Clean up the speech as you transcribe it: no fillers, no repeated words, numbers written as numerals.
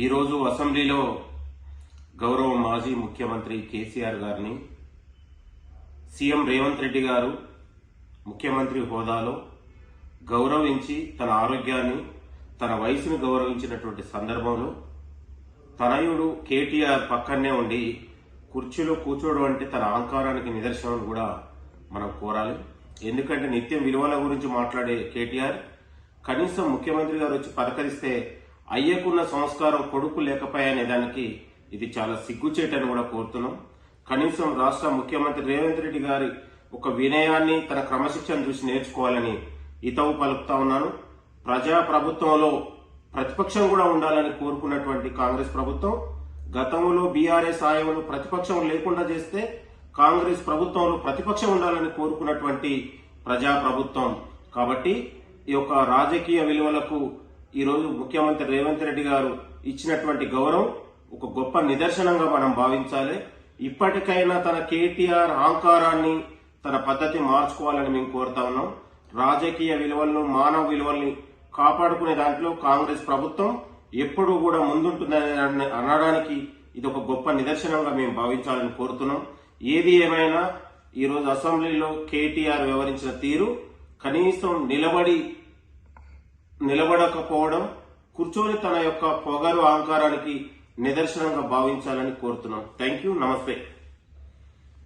ఈరోజు అసెంబ్లీలో గౌరవ మాజీ ముఖ్యమంత్రి కేసీఆర్ గారిని సీఎం రేవంత్ రెడ్డి గారు ముఖ్యమంత్రి హోదాలో గౌరవించి తన ఆరోగ్యాన్ని తన వయసును గౌరవించినటువంటి సందర్భంలో తనయుడు కేటీఆర్ పక్కనే ఉండి కుర్చీలో కూర్చోవడం అంటే తన అహంకారానికి నిదర్శనం కూడా మనం కోరాలి. ఎందుకంటే నిత్యం విలువల గురించి మాట్లాడే కేటీఆర్ కనీసం ముఖ్యమంత్రి గారు వచ్చి పలకరిస్తే అయ్యకున్న సంస్కారం కొడుకు లేకపోయానే దానికి ఇది చాలా సిగ్గుచేటని కూడా కోరుతున్నాం. కనీసం రాష్ట్ర ముఖ్యమంత్రి రేవంత్ రెడ్డి గారి ఒక వినయాన్ని తన క్రమశిక్షణ చూసి నేర్చుకోవాలని హితవు పలుకుతా ఉన్నాను. ప్రజా ప్రభుత్వంలో ప్రతిపక్షం కూడా ఉండాలని కోరుకున్నటువంటి కాంగ్రెస్ ప్రభుత్వం గతంలో బీఆర్ఎస్ హయాంలో ప్రతిపక్షం లేకుండా చేస్తే కాంగ్రెస్ ప్రభుత్వంలో ప్రతిపక్షం ఉండాలని కోరుకున్నటువంటి ప్రజా ప్రభుత్వం. కాబట్టి ఈ యొక్క రాజకీయ విలువలకు ఈరోజు ముఖ్యమంత్రి రేవంత్ రెడ్డి గారు ఇచ్చినటువంటి గౌరవం ఒక గొప్ప నిదర్శనంగా మనం భావించాలి. ఇప్పటికైనా తన కేటీఆర్ అహంకారాన్ని తన పద్ధతి మార్చుకోవాలని మేము కోరుతా ఉన్నాం. రాజకీయ విలువలను మానవ విలువల్ని కాపాడుకునే దాంట్లో కాంగ్రెస్ ప్రభుత్వం ఎప్పుడూ కూడా ముందుంటుందని అనడానికి ఇది ఒక గొప్ప నిదర్శనంగా మేము భావించాలని కోరుతున్నాం. ఏది ఏమైనా ఈరోజు అసెంబ్లీలో కేటీఆర్ వ్యవహరించిన తీరు కనీసం నిలబడకపోవడం కూర్చొని తన యొక్క పొగరు అహంకారానికి నిదర్శనంగా భావించాలని కోరుతున్నాం. Thank you. నమస్తే.